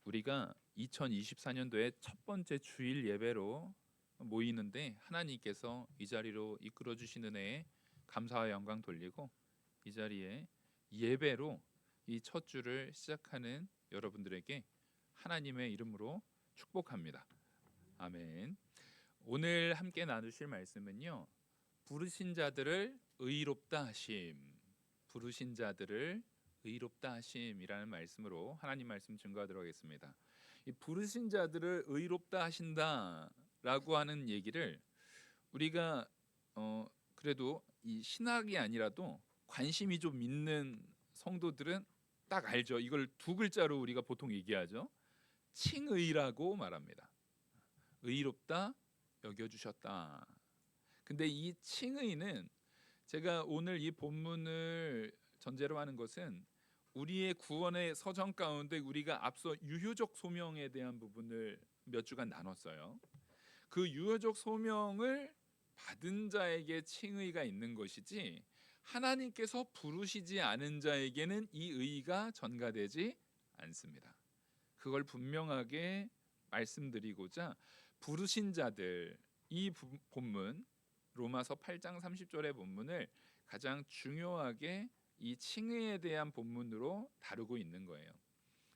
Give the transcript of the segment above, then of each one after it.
우리가 2024년도에 첫 번째 주일 예배로 모이는데 하나님께서 이 자리로 이끌어 주신 은혜에 감사와 영광 돌리고 이 자리에 예배로 이 첫 주를 시작하는 여러분들에게 하나님의 이름으로 축복합니다. 아멘. 오늘 함께 나누실 말씀은요. 부르신 자들을 의롭다 하심. 부르신 자들을 의롭다 하심이라는 말씀으로 하나님 말씀 증거하도록 하겠습니다. 이 부르신 자들을 의롭다 하신다라고 하는 얘기를 우리가 그래도 이 신학이 아니라도 관심이 좀 있는 성도들은 딱 알죠. 이걸 두 글자로 우리가 보통 얘기하죠. 칭의라고 말합니다. 의롭다 여겨주셨다. 근데 이 칭의는 제가 오늘 이 본문을 전제로 하는 것은 우리의 구원의 서정 가운데 우리가 앞서 유효적 소명에 대한 부분을 몇 주간 나눴어요. 그 유효적 소명을 받은 자에게 칭의가 있는 것이지 하나님께서 부르시지 않은 자에게는 이 의가 전가되지 않습니다. 그걸 분명하게 말씀드리고자 부르신 자들, 이 본문 로마서 8장 30절의 본문을 가장 중요하게 이 칭의에 대한 본문으로 다루고 있는 거예요.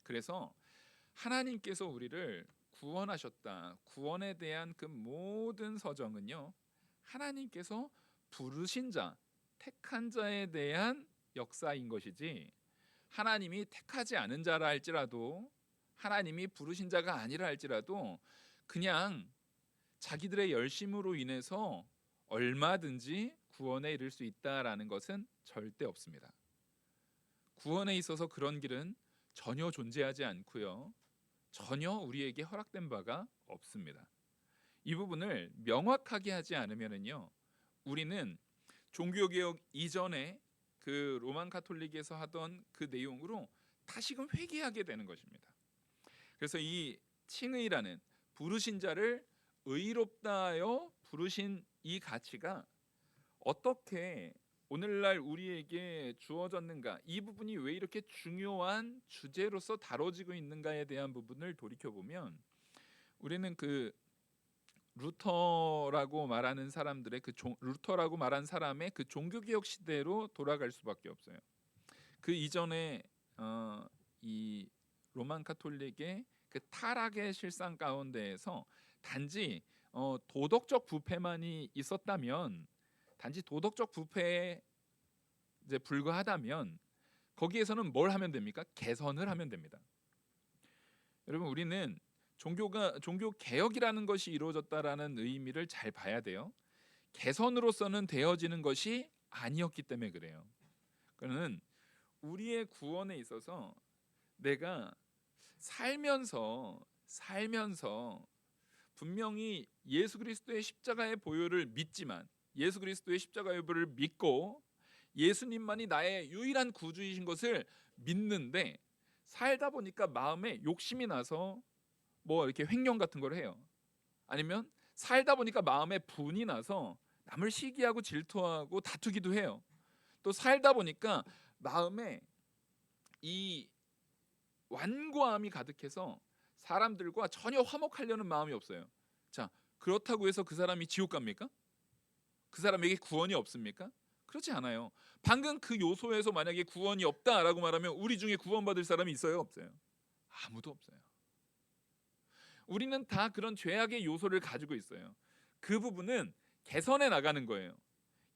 그래서 하나님께서 우리를 구원하셨다. 구원에 대한 그 모든 서정은요, 하나님께서 부르신 자, 택한 자에 대한 역사인 것이지 하나님이 택하지 않은 자라 할지라도, 하나님이 부르신 자가 아니라 할지라도 그냥 자기들의 열심으로 인해서 얼마든지 구원에 이를 수 있다라는 것은 절대 없습니다. 구원에 있어서 그런 길은 전혀 존재하지 않고요, 전혀 우리에게 허락된 바가 없습니다. 이 부분을 명확하게 하지 않으면요, 우리는 종교개혁 이전에 그 로만 가톨릭에서 하던 그 내용으로 다시금 회귀하게 되는 것입니다. 그래서 이 칭의라는 부르신 자를 의롭다 하여 부르신 이 가치가 어떻게 오늘날 우리에게 주어졌는가, 이 부분이 왜 이렇게 중요한 주제로서 다뤄지고 있는가에 대한 부분을 돌이켜보면 우리는 그 루터라고 말하는 사람들의 루터라고 말한 사람의 그 종교개혁 시대로 돌아갈 수밖에 없어요. 그 이전에 이 로만 카톨릭의 그 타락의 실상 가운데에서 단지 도덕적 부패만이 있었다면, 단지 도덕적 부패에 이제 불과하다면 거기에서는 뭘 하면 됩니까? 개선을 하면 됩니다. 여러분, 우리는 종교 개혁이라는 것이 이루어졌다라는 의미를 잘 봐야 돼요. 개선으로서는 되어지는 것이 아니었기 때문에 그래요. 그는 우리의 구원에 있어서 내가 살면서 분명히 예수 그리스도의 십자가의 보혈을 믿지만, 예수 그리스도의 십자가의 보혈을 믿고 예수님만이 나의 유일한 구주이신 것을 믿는데 살다 보니까 마음에 욕심이 나서 뭐 이렇게 횡령 같은 걸 해요. 아니면 살다 보니까 마음에 분이 나서 남을 시기하고 질투하고 다투기도 해요. 또 살다 보니까 마음에 이 완고함이 가득해서 사람들과 전혀 화목하려는 마음이 없어요. 자, 그렇다고 해서 그 사람이 지옥 갑니까? 그 사람에게 구원이 없습니까? 그렇지 않아요. 방금 그 요소에서 만약에 구원이 없다라고 말하면 우리 중에 구원받을 사람이 있어요? 없어요? 아무도 없어요. 우리는 다 그런 죄악의 요소를 가지고 있어요. 그 부분은 개선해 나가는 거예요.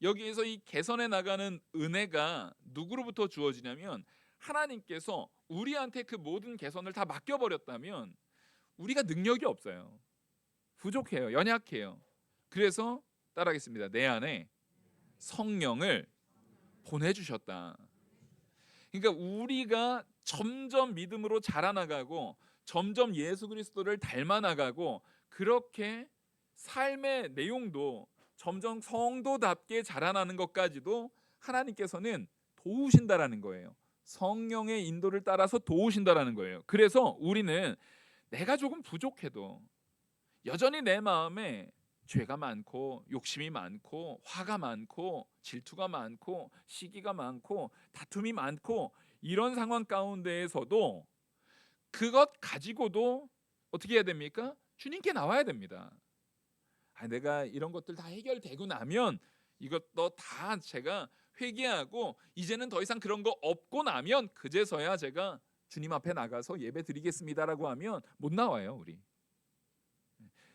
여기에서 이 개선해 나가는 은혜가 누구로부터 주어지냐면 하나님께서 우리한테 그 모든 개선을 다 맡겨버렸다면 우리가 능력이 없어요. 부족해요. 연약해요. 그래서 따라하겠습니다. 내 안에 성령을 보내주셨다. 그러니까 우리가 점점 믿음으로 자라나가고 점점 예수 그리스도를 닮아나가고 그렇게 삶의 내용도 점점 성도답게 자라나는 것까지도 하나님께서는 도우신다라는 거예요. 성령의 인도를 따라서 도우신다라는 거예요. 그래서 우리는 내가 조금 부족해도 여전히 내 마음에 죄가 많고 욕심이 많고 화가 많고 질투가 많고 시기가 많고 다툼이 많고 이런 상황 가운데에서도 그것 가지고도 어떻게 해야 됩니까? 주님께 나와야 됩니다. 내가 이런 것들 다 해결되고 나면, 이것도 다 제가 회개하고 이제는 더 이상 그런 거 없고 나면 그제서야 제가 주님 앞에 나가서 예배 드리겠습니다라고 하면 못 나와요, 우리.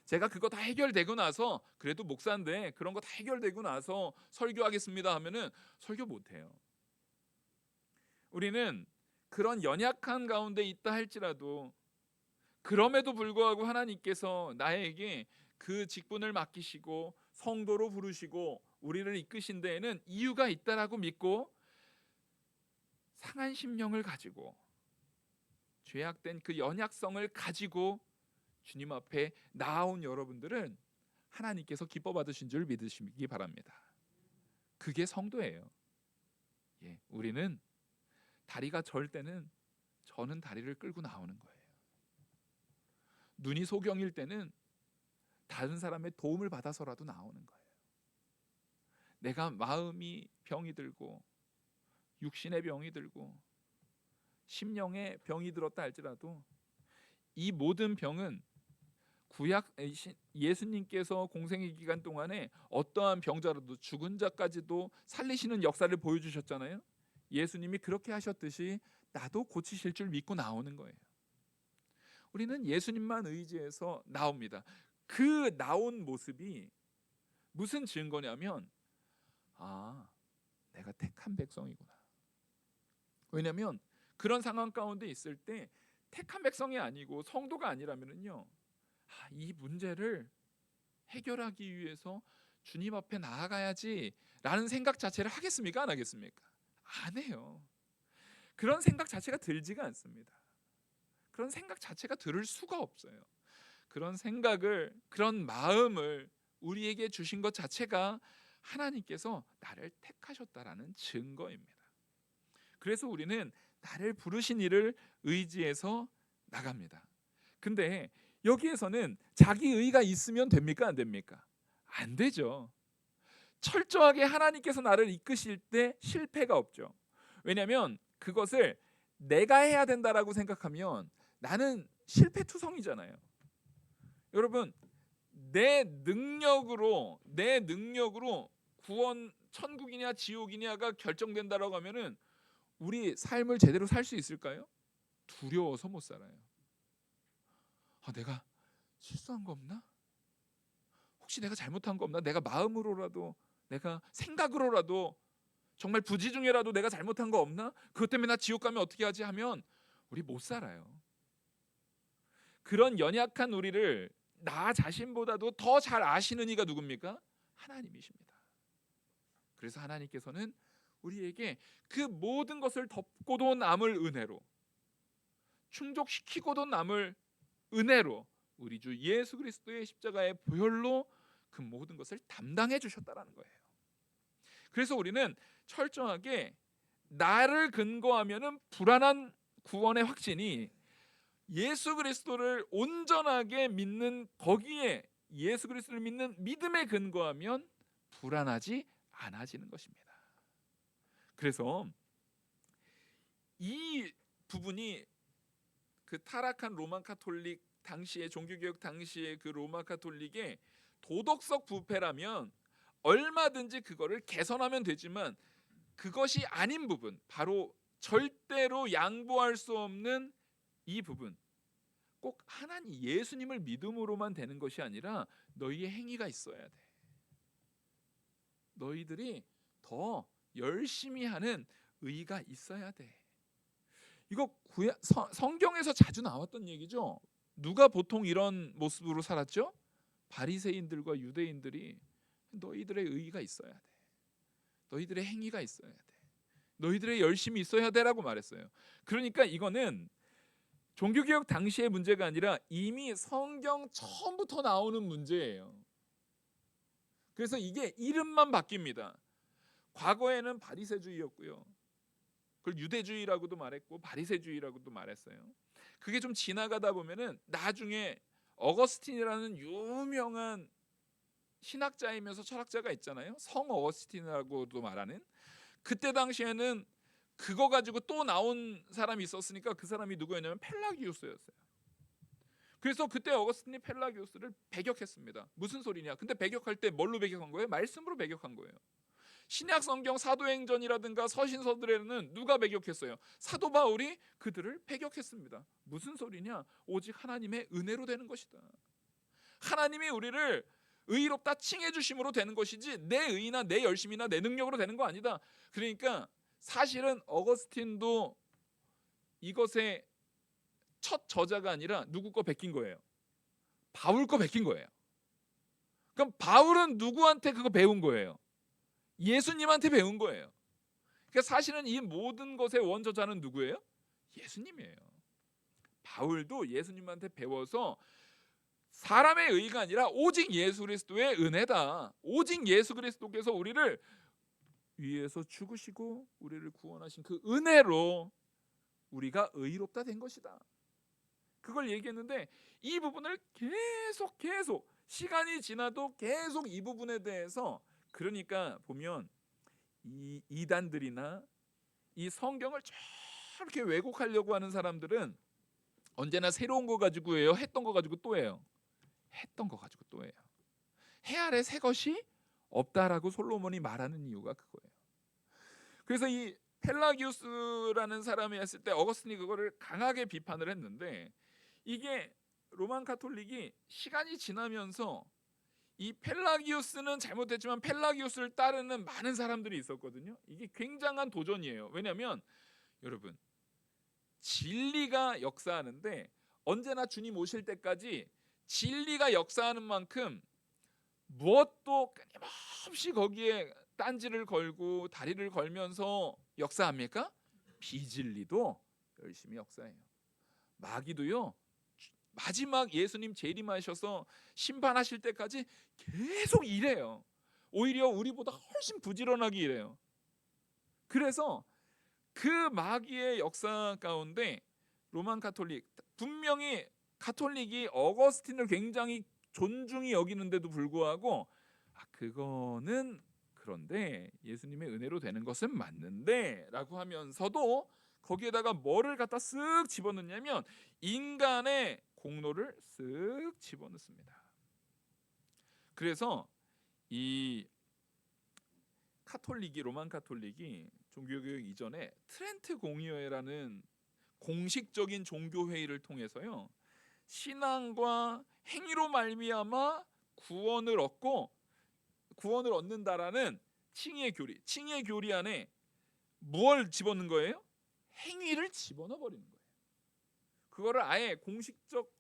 제가 그거 다 해결되고 나서, 그래도 목사인데 그런 거 다 해결되고 나서 설교하겠습니다 하면은 설교 못 해요. 우리는 그런 연약한 가운데 있다 할지라도, 그럼에도 불구하고 하나님께서 나에게 그 직분을 맡기시고 성도로 부르시고 우리를 이끄신 데에는 이유가 있다라고 믿고, 상한 심령을 가지고 죄악된 그 연약성을 가지고 주님 앞에 나아온 여러분들은 하나님께서 기뻐 받으신 줄 믿으시기 바랍니다. 그게 성도예요. 우리는 다리가 절 때는 저는 다리를 끌고 나오는 거예요. 눈이 소경일 때는 다른 사람의 도움을 받아서라도 나오는 거예요. 내가 마음이 병이 들고 육신의 병이 들고 심령의 병이 들었다 할지라도, 이 모든 병은 구약 예수님께서 공생의 기간 동안에 어떠한 병자라도 죽은 자까지도 살리시는 역사를 보여주셨잖아요. 예수님이 그렇게 하셨듯이 나도 고치실 줄 믿고 나오는 거예요. 우리는 예수님만 의지해서 나옵니다. 그 나온 모습이 무슨 증거냐면, 내가 택한 백성이구나. 왜냐하면 그런 상황 가운데 있을 때 택한 백성이 아니고 성도가 아니라면요, 이 문제를 해결하기 위해서 주님 앞에 나아가야지 라는 생각 자체를 하겠습니까? 안 하겠습니까? 안 해요. 그런 생각 자체가 들지가 않습니다. 그런 생각 자체가 들을 수가 없어요. 그런 생각을, 그런 마음을 우리에게 주신 것 자체가 하나님께서 나를 택하셨다라는 증거입니다. 그래서 우리는 나를 부르신 이를 의지해서 나갑니다. 근데 여기에서는 자기 의가 있으면 됩니까? 안 됩니까? 안 되죠. 철저하게 하나님께서 나를 이끄실 때 실패가 없죠. 왜냐하면 그것을 내가 해야 된다라고 생각하면 나는 실패투성이잖아요. 여러분, 내 능력으로 구원, 천국이냐 지옥이냐가 결정된다라고 하면은 우리 삶을 제대로 살 수 있을까요? 두려워서 못 살아요. 내가 실수한 거 없나? 혹시 내가 잘못한 거 없나? 내가 마음으로라도, 내가 생각으로라도, 정말 부지 중에라도 내가 잘못한 거 없나? 그것 때문에 나 지옥 가면 어떻게 하지 하면 우리 못 살아요. 그런 연약한 우리를 나 자신보다도 더 잘 아시는 이가 누굽니까? 하나님이십니다. 그래서 하나님께서는 우리에게 그 모든 것을 덮고도 남을 은혜로, 충족시키고도 남을 은혜로, 우리 주 예수 그리스도의 십자가의 보혈로 그 모든 것을 담당해 주셨다라는 거예요. 그래서 우리는 철저하게 나를 근거하면은 불안한 구원의 확신이, 예수 그리스도를 온전하게 믿는, 거기에 예수 그리스도를 믿는 믿음에 근거하면 불안하지 않아지는 것입니다. 그래서 이 부분이 그 타락한 로마 카톨릭 당시의 종교개혁 당시의 그 로마 카톨릭의 도덕적 부패라면 얼마든지 그거를 개선하면 되지만, 그것이 아닌 부분, 바로 절대로 양보할 수 없는 이 부분, 꼭 하나님 예수님을 믿음으로만 되는 것이 아니라 너희의 행위가 있어야 돼. 너희들이 더 열심히 하는 의가 있어야 돼. 이거 성경에서 자주 나왔던 얘기죠. 누가 보통 이런 모습으로 살았죠? 바리새인들과 유대인들이 너희들의 의가 있어야 돼. 너희들의 행위가 있어야 돼. 너희들의 열심이 있어야 돼라고 말했어요. 그러니까 이거는 종교개혁 당시의 문제가 아니라 이미 성경 처음부터 나오는 문제예요. 그래서 이게 이름만 바뀝니다. 과거에는 바리새주의였고요, 그걸 유대주의라고도 말했고 바리새주의라고도 말했어요. 그게 좀 지나가다 보면은 나중에 어거스틴이라는 유명한 신학자이면서 철학자가 있잖아요. 성 어거스틴이라고도 말하는. 그때 당시에는 그거 가지고 또 나온 사람이 있었으니까 그 사람이 누구였냐면 펠라기우스였어요. 그래서 그때 어거스틴이 펠라기우스를 배격했습니다. 무슨 소리냐? 근데 배격할 때 뭘로 배격한 거예요? 말씀으로 배격한 거예요. 신약 성경 사도행전이라든가 서신서들에는 누가 배격했어요? 사도 바울이 그들을 배격했습니다. 무슨 소리냐? 오직 하나님의 은혜로 되는 것이다. 하나님이 우리를 의롭다 칭해 주심으로 되는 것이지 내 의나 내 열심이나 내 능력으로 되는 거 아니다. 그러니까 사실은 어거스틴도 이것의 첫 저자가 아니라 누구 거 베낀 거예요? 바울 거 베낀 거예요. 그럼 바울은 누구한테 그거 배운 거예요? 예수님한테 배운 거예요. 그러니까 사실은 이 모든 것의 원저자는 누구예요? 예수님이에요. 바울도 예수님한테 배워서 사람의 의가 아니라 오직 예수 그리스도의 은혜다. 오직 예수 그리스도께서 우리를 위에서 죽으시고 우리를 구원하신 그 은혜로 우리가 의롭다 된 것이다. 그걸 얘기했는데 이 부분을 계속 시간이 지나도 계속 이 부분에 대해서, 그러니까 보면 이 이단들이나 이 성경을 저렇게 왜곡하려고 하는 사람들은 언제나 새로운 거 가지고 해요. 했던 거 가지고 또 해요. 했던 거 가지고 또 해요. 해 아래 새 것이 없다라고 솔로몬이 말하는 이유가 그거예요. 그래서 이 펠라기우스라는 사람이 했을 때 어거스틴이 그거를 강하게 비판을 했는데, 이게 로만 가톨릭이 시간이 지나면서 이 펠라기우스는 잘못했지만 펠라기우스를 따르는 많은 사람들이 있었거든요. 이게 굉장한 도전이에요. 왜냐하면 여러분, 진리가 역사하는데 언제나 주님 오실 때까지 진리가 역사하는 만큼 무엇도 끊임없이 거기에 딴지를 걸고 다리를 걸면서 역사합니까? 비진리도 열심히 역사해요. 마귀도요, 마지막 예수님 재림하셔서 심판하실 때까지 계속 일해요. 오히려 우리보다 훨씬 부지런하게 일해요. 그래서 그 마귀의 역사 가운데 로만 가톨릭, 분명히 가톨릭이 어거스틴을 굉장히 존중히 여기는데도 불구하고 그거는 그런데 예수님의 은혜로 되는 것은 맞는데 라고 하면서도 거기에다가 뭐를 갖다 쓱 집어넣냐면 인간의 공로를 쓱 집어넣습니다. 그래서 이 카톨릭이, 로만 카톨릭이 종교개혁 이전에 트렌트 공의회라는 공식적인 종교회의를 통해서요, 신앙과 행위로 말미암아 구원을 얻는다라는 칭의의 교리 안에 무엇을 집어넣는 거예요? 행위를 집어넣어 버리는 거예요. 그거를 아예 공식적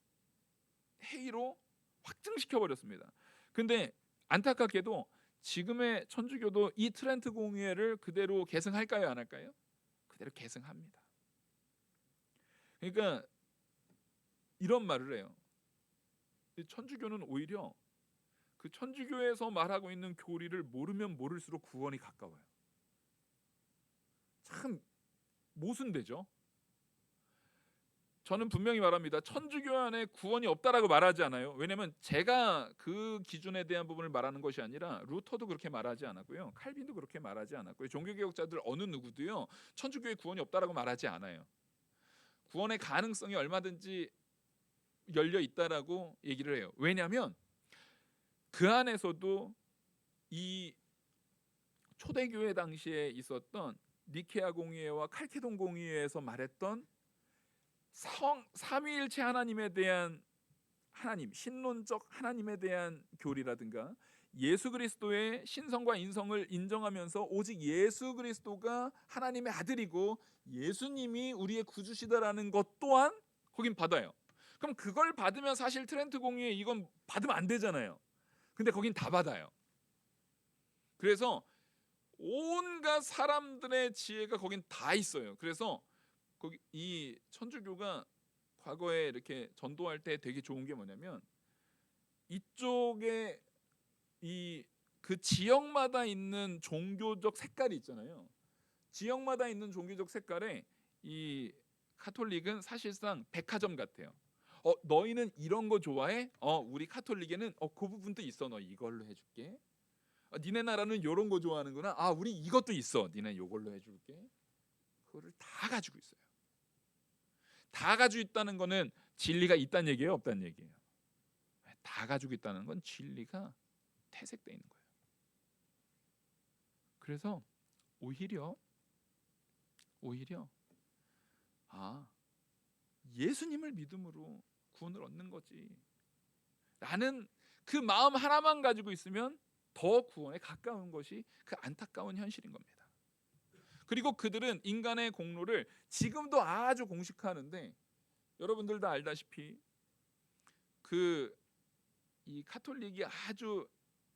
회의로 확증시켜 버렸습니다. 근데 안타깝게도 지금의 천주교도 이 트렌트 공의회를 그대로 계승할까요, 안 할까요? 그대로 계승합니다. 그러니까 이런 말을 해요. 천주교는 오히려 그 천주교에서 말하고 있는 교리를 모르면 모를수록 구원이 가까워요. 참 모순되죠. 저는 분명히 말합니다. 천주교 안에 구원이 없다라고 말하지 않아요. 왜냐하면 제가 그 기준에 대한 부분을 말하는 것이 아니라 루터도 그렇게 말하지 않았고요, 칼빈도 그렇게 말하지 않았고요, 종교개혁자들 어느 누구도요 천주교에 구원이 없다라고 말하지 않아요. 구원의 가능성이 얼마든지 열려 있다라고 얘기를 해요. 왜냐하면 그 안에서도 이 초대교회 당시에 있었던 니케아 공의회와 칼케돈 공의회에서 말했던 삼위일체 하나님에 대한 신론적 하나님에 대한 교리라든가 예수 그리스도의 신성과 인성을 인정하면서 오직 예수 그리스도가 하나님의 아들이고 예수님이 우리의 구주시다라는 것 또한 거긴 받아요. 그럼 그걸 받으면 사실 트렌트 공의회 이건 받으면 안 되잖아요. 근데 거긴 다 받아요. 그래서 온갖 사람들의 지혜가 거긴 다 있어요. 그래서 거기 이 천주교가 과거에 이렇게 전도할 때 되게 좋은 게 뭐냐면 이쪽에 그 지역마다 있는 종교적 색깔이 있잖아요. 지역마다 있는 종교적 색깔에 이 카톨릭은 사실상 백화점 같아요. 너희는 이런 거 좋아해? 우리 카톨릭에는 그 부분도 있어. 너 이걸로 해줄게. 니네 나라는 이런 거 좋아하는구나. 우리 이것도 있어. 니네 이걸로 해줄게. 그거를 다 가지고 있어요. 다 가지고 있다는 거는 진리가 있다는 얘기예요, 없다는 얘기예요? 다 가지고 있다는 건 진리가 퇴색되어 있는 거예요. 그래서 오히려 예수님을 믿음으로 구원을 얻는 거지 라는 그 마음 하나만 가지고 있으면 더 구원에 가까운 것이 그 안타까운 현실인 겁니다. 그리고 그들은 인간의 공로를 지금도 아주 공식화하는데, 여러분들도 알다시피 이 카톨릭이 아주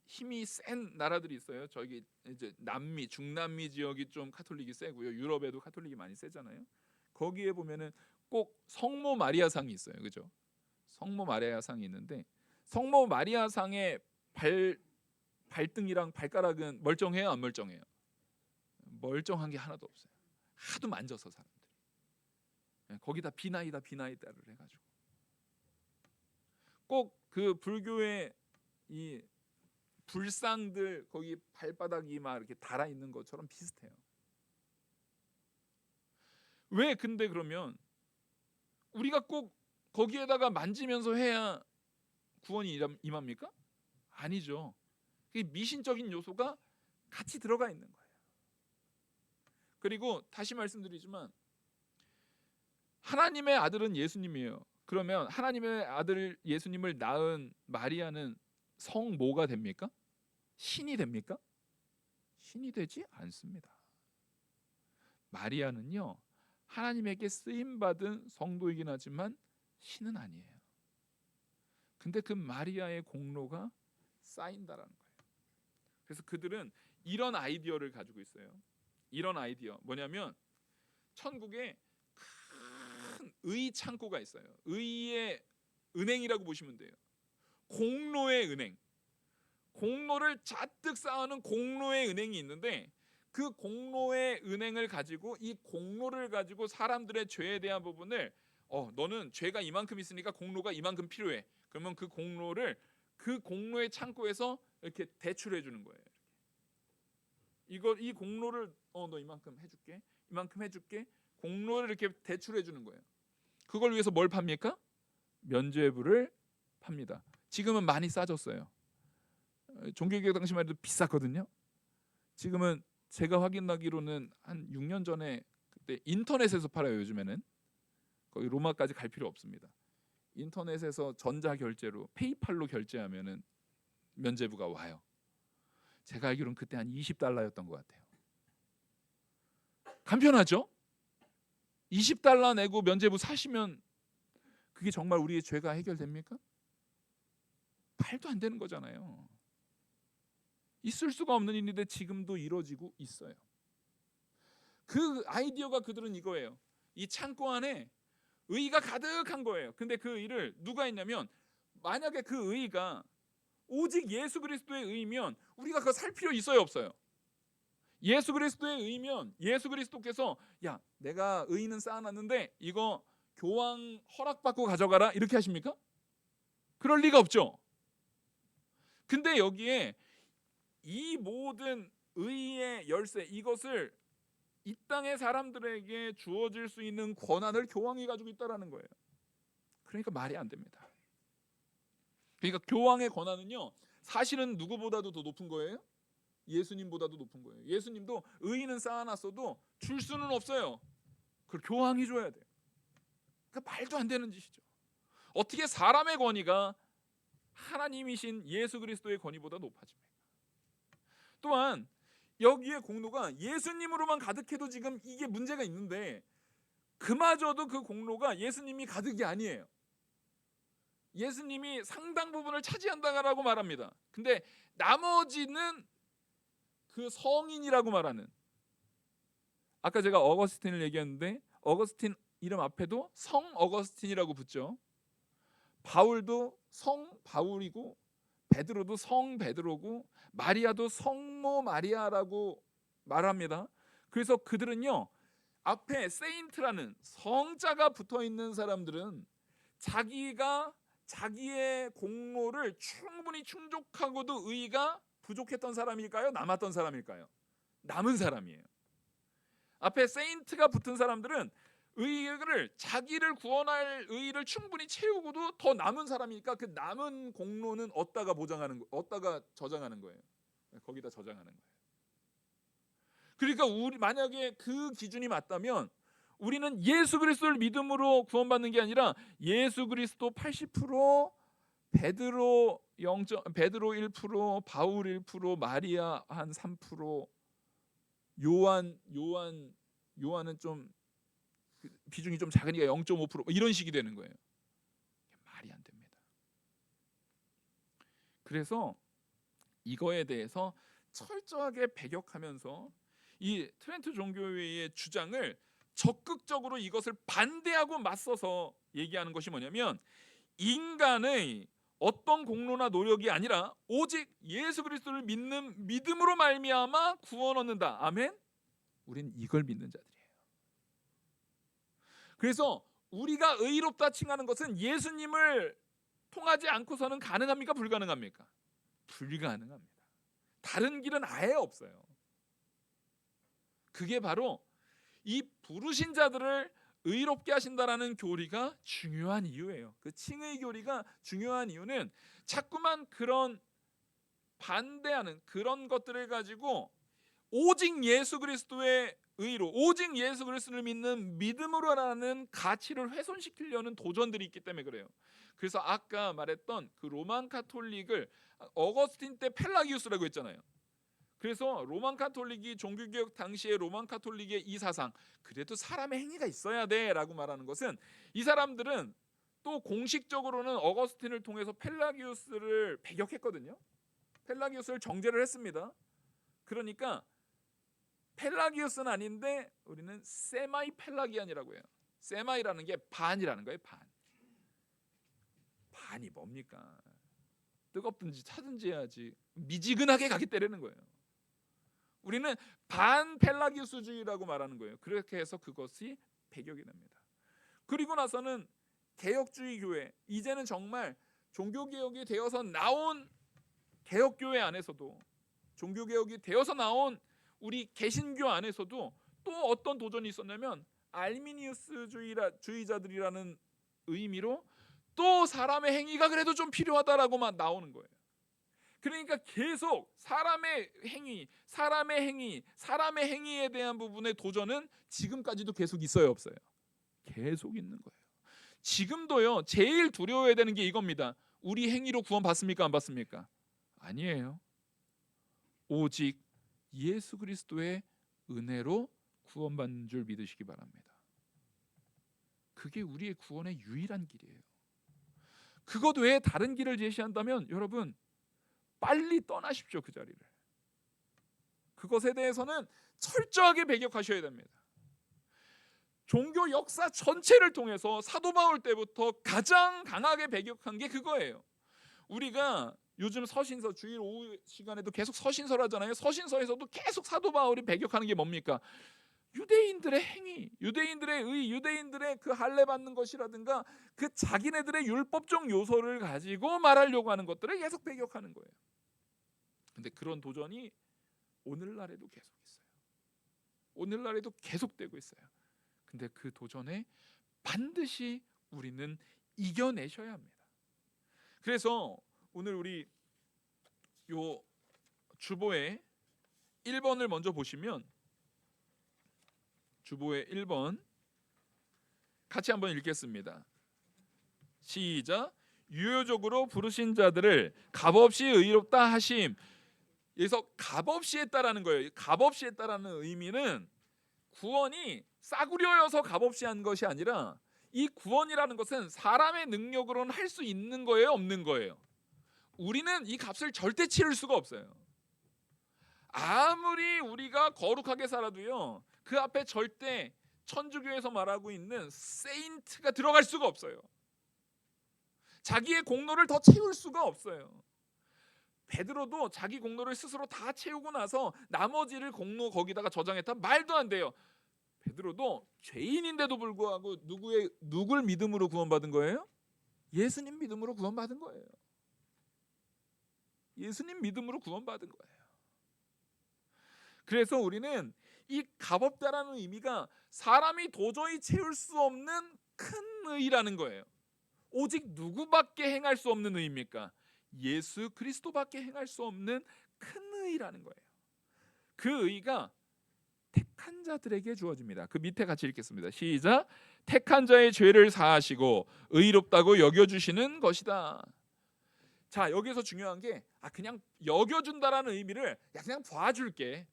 힘이 센 나라들이 있어요. 저기 이제 남미, 중남미 지역이 좀 카톨릭이 세고요. 유럽에도 카톨릭이 많이 세잖아요. 거기에 보면은 꼭 성모 마리아 상이 있어요. 그죠? 성모 마리아 상이 있는데, 성모 마리아 상의 발등이랑 발가락은 멀쩡해요, 안 멀쩡해요? 멀쩡한 게 하나도 없어요. 하도 만져서 사람들이. 거기다 비나이다를 해가지고 꼭 그 불교의 이 불상들 거기 발바닥이 막 이렇게 달아 있는 것처럼 비슷해요. 왜 근데 그러면 우리가 꼭 거기에다가 만지면서 해야 구원이 임합니까? 아니죠. 그 미신적인 요소가 같이 들어가 있는 거예요. 그리고 다시 말씀드리지만 하나님의 아들은 예수님이에요. 그러면 하나님의 아들 예수님을 낳은 마리아는 성모가 됩니까? 신이 됩니까? 신이 되지 않습니다. 마리아는요, 하나님에게 쓰임 받은 성도이긴 하지만 신은 아니에요. 근데 그 마리아의 공로가 쌓인다라는 거예요. 그래서 그들은 이런 아이디어를 가지고 있어요. 이런 아이디어 뭐냐면, 천국에 큰 의 창고가 있어요. 의의 은행이라고 보시면 돼요. 공로의 은행, 공로를 잔뜩 쌓아놓은 공로의 은행이 있는데, 그 공로의 은행을 가지고, 이 공로를 가지고 사람들의 죄에 대한 부분을 너는 죄가 이만큼 있으니까 공로가 이만큼 필요해. 그러면 그 공로를 그 공로의 창고에서 이렇게 대출해 주는 거예요. 이 공로를 너 이만큼 해줄게, 이만큼 해줄게. 공로를 이렇게 대출해 주는 거예요. 그걸 위해서 뭘 팝니까? 면죄부를 팝니다. 지금은 많이 싸졌어요. 종교개혁 당시만 해도 비쌌거든요. 지금은 제가 확인하기로는 한 6년 전에 그때 인터넷에서 팔아요. 요즘에는 거기 로마까지 갈 필요 없습니다. 인터넷에서 전자결제로 페이팔로 결제하면은 면죄부가 와요. 제가 알기로는 그때 한 $20였던 것 같아요. 간편하죠? $20 내고 면죄부 사시면 그게 정말 우리의 죄가 해결됩니까? 말도 안 되는 거잖아요. 있을 수가 없는 일인데 지금도 이루어지고 있어요. 그 아이디어가 그들은 이거예요. 이 창고 안에 의가 가득한 거예요. 근데 그 의를 누가 했냐면, 만약에 그 의가 오직 예수 그리스도의 의면 우리가 그거 살 필요 있어요, 없어요? 예수 그리스도의 의면 예수 그리스도께서 야, 내가 의는 쌓아놨는데 이거 교황 허락받고 가져가라 이렇게 하십니까? 그럴 리가 없죠. 근데 여기에 이 모든 의의 열쇠, 이것을 이 땅의 사람들에게 주어질 수 있는 권한을 교황이 가지고 있다라는 거예요. 그러니까 말이 안 됩니다. 그러니까 교황의 권한은요, 사실은 누구보다도 더 높은 거예요. 예수님보다도 높은 거예요. 예수님도 의인은 쌓아놨어도 줄 수는 없어요. 그걸 교황이 줘야 돼요. 그러니까 말도 안 되는 짓이죠. 어떻게 사람의 권위가 하나님이신 예수 그리스도의 권위보다 높아집니까? 또한 여기에 공로가 예수님으로만 가득해도 지금 이게 문제가 있는데, 그마저도 그 공로가 예수님이 가득이 아니에요. 예수님이 상당 부분을 차지한다라고 말합니다. 근데 나머지는 그 성인이라고 말하는, 아까 제가 어거스틴을 얘기했는데 어거스틴 이름 앞에도 성 어거스틴이라고 붙죠. 바울도 성 바울이고, 베드로도 성 베드로고, 마리아도 성모 마리아라고 말합니다. 그래서 그들은요, 앞에 세인트라는 성자가 붙어 있는 사람들은 자기가 자기의 공로를 충분히 충족하고도 의가 부족했던 사람일까요? 남았던 사람일까요? 남은 사람이에요. 앞에 세인트가 붙은 사람들은 의를 자기를 구원할 의를 충분히 채우고도 더 남은 사람이니까 그 남은 공로는 어디다가 저장하는 거예요. 거기다 저장하는 거예요. 그러니까 우리 만약에 그 기준이 맞다면 우리는 예수 그리스도를 믿음으로 구원받는 게 아니라 예수 그리스도 80%, 베드로 1%, 바울 1%, 마리아 한 3%, 요한은 좀 비중이 좀 작으니까 0.5% 이런 식이 되는 거예요. 말이 안 됩니다. 그래서 이거에 대해서 철저하게 배격하면서 이 트렌트 종교회의 주장을 적극적으로 이것을 반대하고 맞서서 얘기하는 것이 뭐냐면 인간의 어떤 공로나 노력이 아니라 오직 예수 그리스도를 믿는 믿음으로 말미암아 구원 얻는다. 아멘. 우린 이걸 믿는 자들이에요. 그래서 우리가 의롭다 칭하는 것은 예수님을 통하지 않고서는 가능합니까? 불가능합니까? 불가능합니다. 다른 길은 아예 없어요. 그게 바로 이 부르신 자들을 의롭게 하신다라는 교리가 중요한 이유예요. 그 칭의 교리가 중요한 이유는 자꾸만 그런 반대하는 그런 것들을 가지고 오직 예수 그리스도의 의로, 오직 예수 그리스도를 믿는 믿음으로라는 가치를 훼손시키려는 도전들이 있기 때문에 그래요. 그래서 아까 말했던 그 로만 카톨릭을 어거스틴 때 펠라기우스라고 했잖아요. 그래서 로만 카톨릭이 종교개혁 당시에 로만 카톨릭의 이 사상, 그래도 사람의 행위가 있어야 돼라고 말하는 것은 이 사람들은 또 공식적으로는 어거스틴을 통해서 펠라기우스를 배격했거든요. 펠라기우스를 정죄를 했습니다. 그러니까 펠라기우스는 아닌데 우리는 세마이 펠라기안이라고 해요. 세마이라는 게 반이라는 거예요. 반이 뭡니까? 뜨겁든지 차든지 해야지. 미지근하게 가게 때리는 거예요. 우리는 반 펠라기우스주의라고 말하는 거예요. 그렇게 해서 그것이 배격이 됩니다. 그리고 나서는 개혁주의 교회, 이제는 정말 종교개혁이 되어서 나온 개혁교회 안에서도, 종교개혁이 되어서 나온 우리 개신교 안에서도 또 어떤 도전이 있었냐면 알미니우스 주의자들이라는 의미로 또 사람의 행위가 그래도 좀 필요하다라고만 나오는 거예요. 그러니까 계속 사람의 행위에 대한 부분의 도전은 지금까지도 계속 있어요, 없어요? 계속 있는 거예요. 지금도요. 제일 두려워해야 되는 게 이겁니다. 우리 행위로 구원 받습니까, 안 받습니까? 아니에요. 오직 예수 그리스도의 은혜로 구원받는 줄 믿으시기 바랍니다. 그게 우리의 구원의 유일한 길이에요. 그것 외에 다른 길을 제시한다면 여러분 빨리 떠나십시오. 그 자리를. 그것에 대해서는 철저하게 배격하셔야 됩니다. 종교 역사 전체를 통해서 사도 바울 때부터 가장 강하게 배격한 게 그거예요. 우리가 요즘 서신서, 주일 오후 시간에도 계속 서신서를 하잖아요. 서신서에서도 계속 사도 바울이 배격하는 게 뭡니까? 유대인들의 행위, 유대인들의 의, 유대인들의 그 할례 받는 것이라든가 그 자기네들의 율법적 요소를 가지고 말하려고 하는 것들을 계속 배격하는 거예요. 근데 그런 도전이 오늘날에도 계속 있어요. 오늘날에도 계속되고 있어요. 근데 그 도전에 반드시 우리는 이겨내셔야 합니다. 그래서 오늘 우리 요 주보의 1번을 먼저 보시면 주보의 1번 같이 한번 읽겠습니다. 시작. 유효적으로 부르신 자들을 값없이 의롭다 하심. 여기서 값없이 했다라는 거예요. 값없이 했다라는 의미는 구원이 싸구려여서 값없이 한 것이 아니라 이 구원이라는 것은 사람의 능력으로는 할 수 있는 거예요, 없는 거예요? 우리는 이 값을 절대 치를 수가 없어요. 아무리 우리가 거룩하게 살아도요, 그 앞에 절대 천주교에서 말하고 있는 세인트가 들어갈 수가 없어요. 자기의 공로를 더 채울 수가 없어요. 베드로도 자기 공로를 스스로 다 채우고 나서 나머지를 공로 거기다가 저장했다? 말도 안 돼요. 베드로도 죄인인데도 불구하고 누굴 믿음으로 구원받은 거예요? 예수님 믿음으로 구원받은 거예요. 예수님 믿음으로 구원받은 거예요. 그래서 우리는 이 값없다라는 의미가 사람이 도저히 채울 수 없는 큰 의라는 거예요. 오직 누구밖에 행할 수 없는 의입니까? 예수 그리스도밖에 행할 수 없는 큰 의라는 거예요. 그 의가 택한 자들에게 주어집니다. 그 밑에 같이 읽겠습니다. 시작. 택한 자의 죄를 사하시고 의롭다고 여겨주시는 것이다. 자, 여기서 중요한 게 그냥 여겨준다라는 의미를 그냥 봐줄게,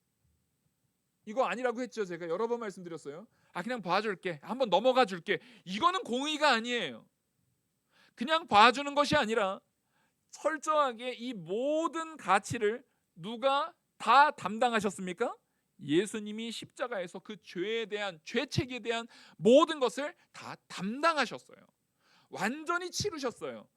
이거 아니라고 했죠. 제가 여러 번 말씀드렸어요. 그냥 봐줄게, 한번 넘어가 줄게, 이거는 공의가 아니에요. 그냥 봐주는 것이 아니라 철저하게 이 모든 가치를 누가 다 담당하셨습니까? 예수님이 십자가에서 그 죄에 대한, 죄책에 대한 모든 것을 다 담당하셨어요. 완전히 치르셨어요.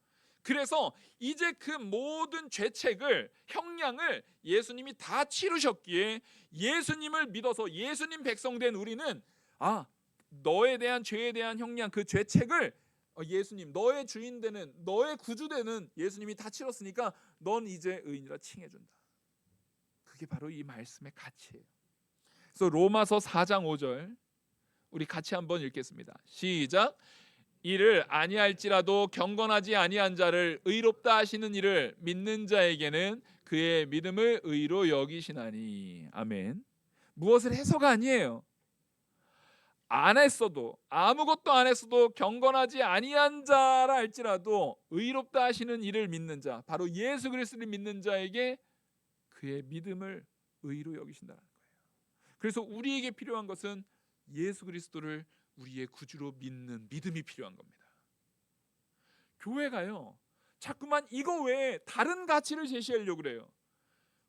그래서 이제 그 모든 죄책을, 형량을 예수님이 다 치르셨기에 예수님을 믿어서 예수님 백성된 우리는 너에 대한 죄에 대한 형량, 그 죄책을 예수님, 너의 주인 되는, 너의 구주 되는 예수님이 다 치렀으니까 넌 이제 의인이라 칭해준다. 그게 바로 이 말씀의 가치예요. 그래서 로마서 4장 5절 우리 같이 한번 읽겠습니다. 시작. 이를 아니할지라도 경건하지 아니한 자를 의롭다 하시는 이를 믿는 자에게는 그의 믿음을 의로 여기시나니. 아멘. 무엇을 해서가 아니에요. 안 했어도, 아무것도 안 했어도 경건하지 아니한 자라 할지라도 의롭다 하시는 이를 믿는 자, 바로 예수 그리스도를 믿는 자에게 그의 믿음을 의로 여기신다는 거예요. 그래서 우리에게 필요한 것은 예수 그리스도를 우리의 구주로 믿는 믿음이 필요한 겁니다. 교회가요, 자꾸만 이거 외에 다른 가치를 제시하려고 그래요.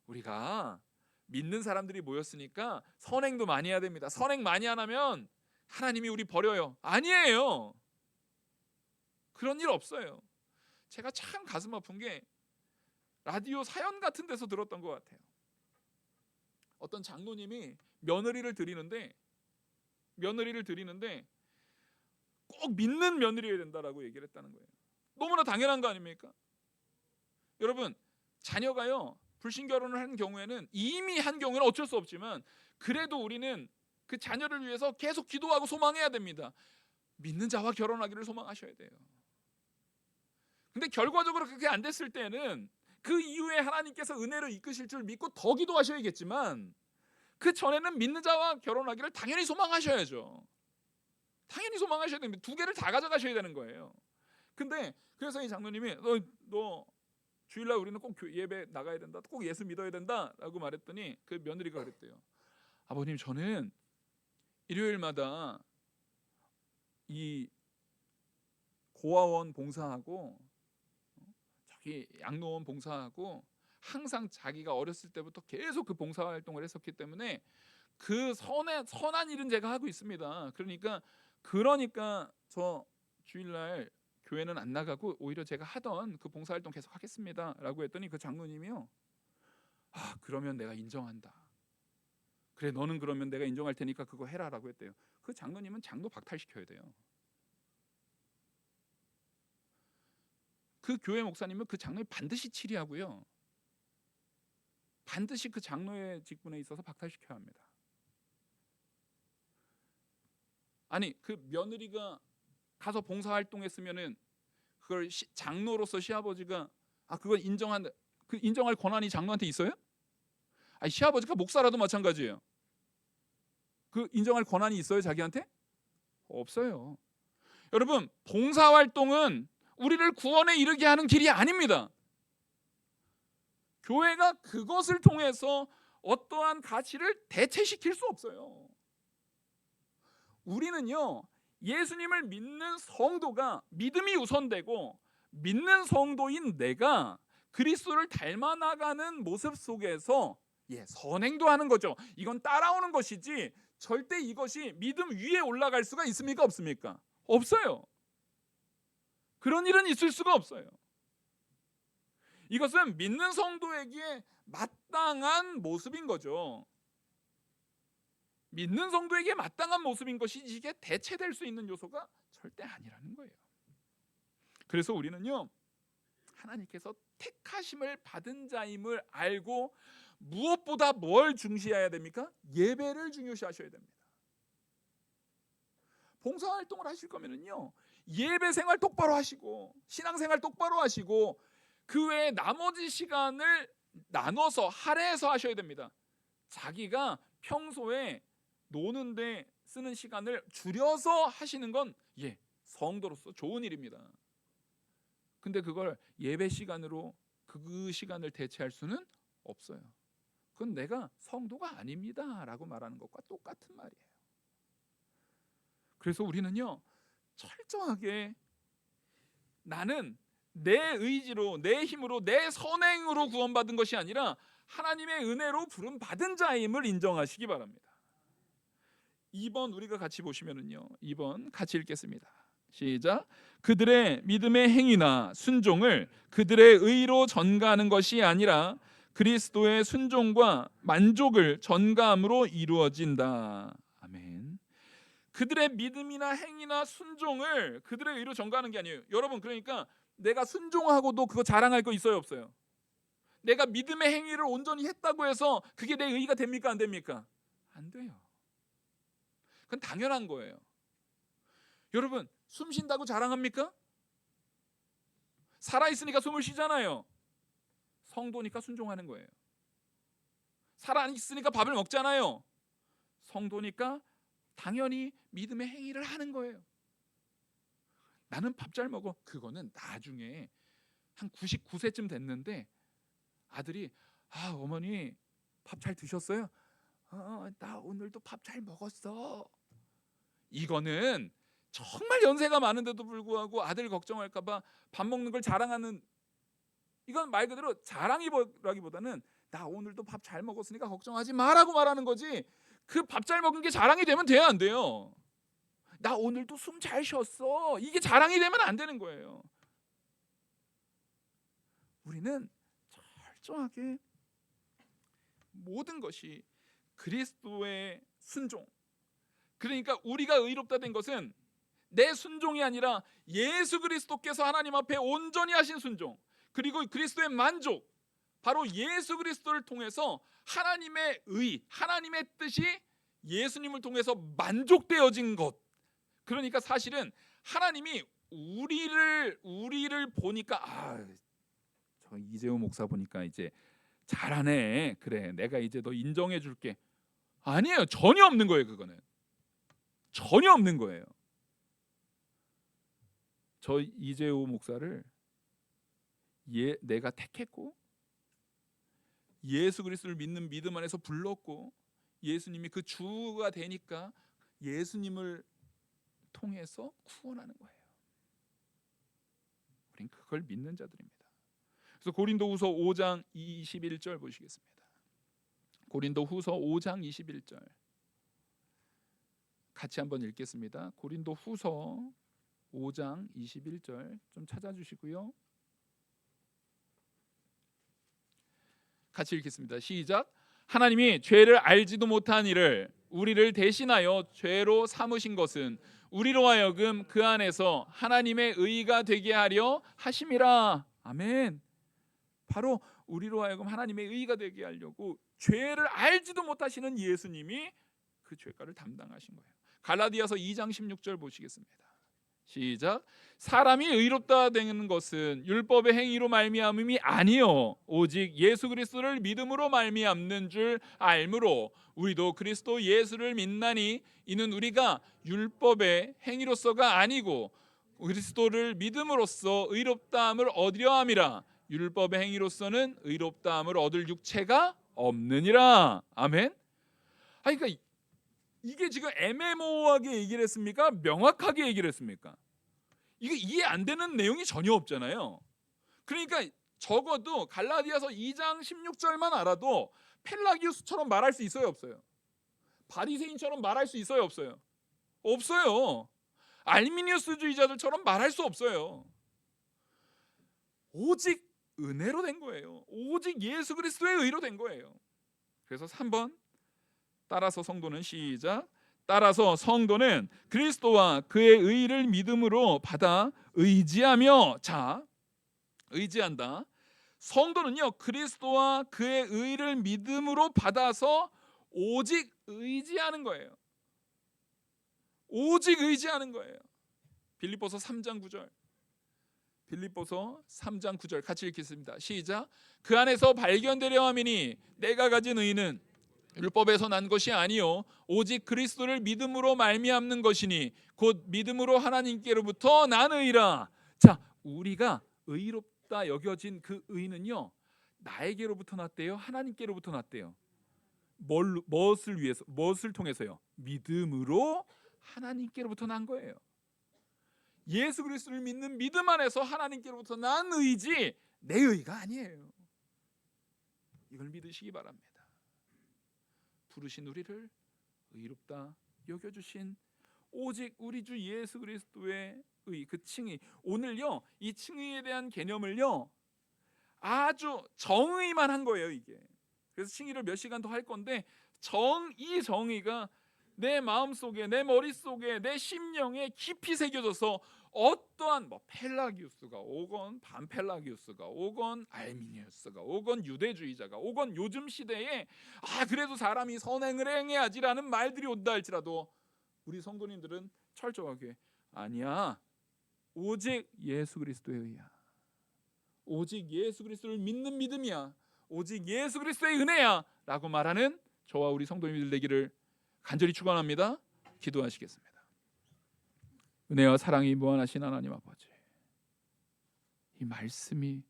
우리가 믿는 사람들이 모였으니까 선행도 많이 해야 됩니다. 선행 많이 안 하면 하나님이 우리 버려요. 아니에요. 그런 일 없어요. 제가 참 가슴 아픈 게 라디오 사연 같은 데서 들었던 것 같아요. 어떤 장로님이 며느리를 드리는데 꼭 믿는 며느리여야 된다라고 얘기를 했다는 거예요. 너무나 당연한 거 아닙니까? 여러분, 자녀가요 불신 결혼을 한 경우에는, 이미 한 경우에는 어쩔 수 없지만 그래도 우리는 그 자녀를 위해서 계속 기도하고 소망해야 됩니다. 믿는 자와 결혼하기를 소망하셔야 돼요. 근데 결과적으로 그렇게 안 됐을 때는 그 이후에 하나님께서 은혜로 이끄실 줄 믿고 더 기도하셔야겠지만, 그 전에는 믿는 자와 결혼하기를 당연히 소망하셔야죠. 당연히 소망하셔야 됩니다. 두 개를 다 가져가셔야 되는 거예요. 근데 그래서 이 장로님이 너 주일날 우리는 꼭 예배 나가야 된다, 꼭 예수 믿어야 된다 라고 말했더니 그 며느리가 그랬대요. 아버님, 저는 일요일마다 이 고아원 봉사하고 저기 양로원 봉사하고 항상 자기가 어렸을 때부터 계속 그 봉사활동을 했었기 때문에 그 선한 일은 제가 하고 있습니다. 그러니까 저 주일날 교회는 안 나가고 오히려 제가 하던 그 봉사활동 계속 하겠습니다 라고 했더니 그 장로님이요, 그러면 내가 인정한다. 그래, 너는 그러면 내가 인정할 테니까 그거 해라 라고 했대요. 그 장로님은 장로 박탈시켜야 돼요. 그 교회 목사님은 그 장로를 반드시 치리하고요, 반드시 그 장로의 직분에 있어서 박탈시켜야 합니다. 아니, 그 며느리가 가서 봉사활동했으면은 그걸 장로로서 시아버지가 그걸 인정할 권한이 장로한테 있어요? 시아버지가 목사라도 마찬가지예요. 그 인정할 권한이 있어요, 자기한테? 없어요. 여러분, 봉사활동은 우리를 구원에 이르게 하는 길이 아닙니다. 교회가 그것을 통해서 어떠한 가치를 대체시킬 수 없어요. 우리는요, 예수님을 믿는 성도가, 믿음이 우선되고 믿는 성도인 내가 그리스도를 닮아나가는 모습 속에서 선행도 하는 거죠. 이건 따라오는 것이지 절대 이것이 믿음 위에 올라갈 수가 있습니까? 없습니까? 없어요. 그런 일은 있을 수가 없어요. 이것은 믿는 성도에게 마땅한 모습인 거죠. 믿는 성도에게 마땅한 모습인 것이 이게 대체될 수 있는 요소가 절대 아니라는 거예요. 그래서 우리는요, 하나님께서 택하심을 받은 자임을 알고 무엇보다 뭘 중시해야 됩니까? 예배를 중요시하셔야 됩니다. 봉사활동을 하실 거면은요, 예배 생활 똑바로 하시고 신앙생활 똑바로 하시고 그 외에 나머지 시간을 나눠서 할애해서 하셔야 됩니다. 자기가 평소에 노는데 쓰는 시간을 줄여서 하시는 건 성도로서 좋은 일입니다. 근데 그걸 예배 시간으로 그 시간을 대체할 수는 없어요. 그건 내가 성도가 아닙니다 라고 말하는 것과 똑같은 말이에요. 그래서 우리는요, 철저하게 나는 내 의지로, 내 힘으로, 내 선행으로 구원받은 것이 아니라 하나님의 은혜로 부름받은 자임을 인정하시기 바랍니다. 2번 우리가 같이 보시면은요, 2번 같이 읽겠습니다. 시작. 그들의 믿음의 행위나 순종을 그들의 의로 전가하는 것이 아니라 그리스도의 순종과 만족을 전가함으로 이루어진다. 아멘. 그들의 믿음이나 행위나 순종을 그들의 의로 전가하는 게 아니에요. 여러분, 그러니까 내가 순종하고도 그거 자랑할 거 있어요, 없어요? 내가 믿음의 행위를 온전히 했다고 해서 그게 내 의가 됩니까, 안 됩니까? 안 돼요. 그건 당연한 거예요. 여러분, 숨 쉰다고 자랑합니까? 살아있으니까 숨을 쉬잖아요. 성도니까 순종하는 거예요. 살아있으니까 밥을 먹잖아요. 성도니까 당연히 믿음의 행위를 하는 거예요. 나는 밥 잘 먹어. 그거는 나중에 한 99세쯤 됐는데 아들이 어머니 밥 잘 드셨어요? 나 오늘도 밥 잘 먹었어. 이거는 정말 연세가 많은데도 불구하고 아들 걱정할까 봐 밥 먹는 걸 자랑하는, 이건 말 그대로 자랑이라기보다는 나 오늘도 밥 잘 먹었으니까 걱정하지 마라고 말하는 거지, 그 밥 잘 먹은 게 자랑이 되면 돼야 안 돼요. 나 오늘도 숨 잘 쉬었어, 이게 자랑이 되면 안 되는 거예요. 우리는 철저하게 모든 것이 그리스도의 순종, 그러니까 우리가 의롭다 된 것은 내 순종이 아니라 예수 그리스도께서 하나님 앞에 온전히 하신 순종, 그리고 그리스도의 만족, 바로 예수 그리스도를 통해서 하나님의 의, 하나님의 뜻이 예수님을 통해서 만족되어진 것. 그러니까 사실은 하나님이 우리를 보니까 저 이재호 목사 보니까 이제 잘하네, 그래 내가 이제 너 인정해 줄게. 아니에요. 전혀 없는 거예요. 그거는 전혀 없는 거예요. 저 이재호 목사를 내가 택했고 예수 그리스도를 믿는 믿음 안에서 불렀고 예수님이 그 주가 되니까 예수님을 통해서 구원하는 거예요. 우린 그걸 믿는 자들입니다. 그래서 고린도후서 5장 21절 보시겠습니다. 고린도후서 5장 21절 같이 한번 읽겠습니다. 고린도후서 5장 21절 좀 찾아주시고요. 같이 읽겠습니다. 시작. 하나님이 죄를 알지도 못한 이를 우리를 대신하여 죄로 삼으신 것은 우리로 하여금 그 안에서 하나님의 의가 되게 하려 하심이라. 아멘. 바로 우리로 하여금 하나님의 의가 되게 하려고 죄를 알지도 못하시는 예수님이 그 죄가를 담당하신 거예요. 갈라디아서 2장 16절 보시겠습니다. 시작. 사람이 의롭다 되는 것은 율법의 행위로 말미암음이 아니요 오직 예수 그리스도를 믿음으로 말미암는 줄 알므로 우리도 그리스도 예수를 믿나니 이는 우리가 율법의 행위로서가 아니고 그리스도를 믿음으로써 의롭다함을 얻으려 함이라. 율법의 행위로서는 의롭다함을 얻을 육체가 없느니라. 아멘. 그러니까 이게 지금 애매모호하게 얘기를 했습니까? 명확하게 얘기를 했습니까? 이게 이해 안 되는 내용이 전혀 없잖아요. 그러니까 적어도 갈라디아서 2장 16절만 알아도 펠라기우스처럼 말할 수 있어요, 없어요? 바리새인처럼 말할 수 있어요, 없어요? 없어요. 알미니우스주의자들처럼 말할 수 없어요. 오직 은혜로 된 거예요. 오직 예수 그리스도의 의로 된 거예요. 그래서 3번 따라서 성도는 시작. 따라서 성도는 그리스도와 그의 의를 믿음으로 받아 의지하며, 자 의지한다. 성도는요 그리스도와 그의 의를 믿음으로 받아서 오직 의지하는 거예요. 오직 의지하는 거예요. 빌립보서 3장 9절. 빌립보서 3장 9절 같이 읽겠습니다. 시작. 그 안에서 발견되려 함이니 내가 가진 의는 율법에서 난 것이 아니요 오직 그리스도를 믿음으로 말미암는 것이니 곧 믿음으로 하나님께로부터 난 의라. 자, 우리가 의롭다 여겨진 그 의는요 나에게로부터 났대요, 하나님께로부터 났대요? 무엇을 위해서, 무엇을 통해서요? 믿음으로 하나님께로부터 난 거예요. 예수 그리스도를 믿는 믿음 안에서 하나님께로부터 난 의지, 내 의가 아니에요. 이걸 믿으시기 바랍니다. 부르신 우리를 의롭다 여겨주신 오직 우리 주 예수 그리스도의 의, 그 칭의. 오늘요 이 칭의에 대한 개념을요 아주 정의만 한 거예요 이게. 그래서 칭의를 몇 시간 더 할 건데 이 정의가 내 마음속에, 내 머릿속에, 내 심령에 깊이 새겨져서 어떠한 펠라기우스가 오건 반펠라기우스가 오건 알미니우스가 오건 유대주의자가 오건 요즘 시대에 그래도 사람이 선행을 행해야지라는 말들이 온다 할지라도 우리 성도님들은 철저하게 아니야, 오직 예수 그리스도의 의야, 오직 예수 그리스도를 믿는 믿음이야, 오직 예수 그리스도의 은혜야 라고 말하는 저와 우리 성도님들 되기를 간절히 축원합니다. 기도하시겠습니다. 은혜와 사랑이 무한하신 하나님 아버지, 이 말씀이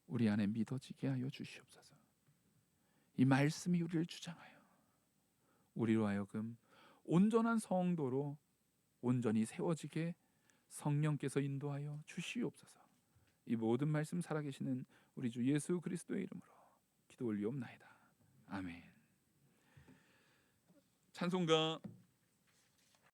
우리 안에 믿어지게 하여 주시옵소서. 이 말씀이 우리를 주장하여 우리로 하여금 온전한 성도로 온전히 세워지게 성령께서 인도하여 주시옵소서. 이 모든 말씀 살아계시는 우리 주 예수 그리스도의 이름으로 기도 올리옵나이다. 아멘. 찬송가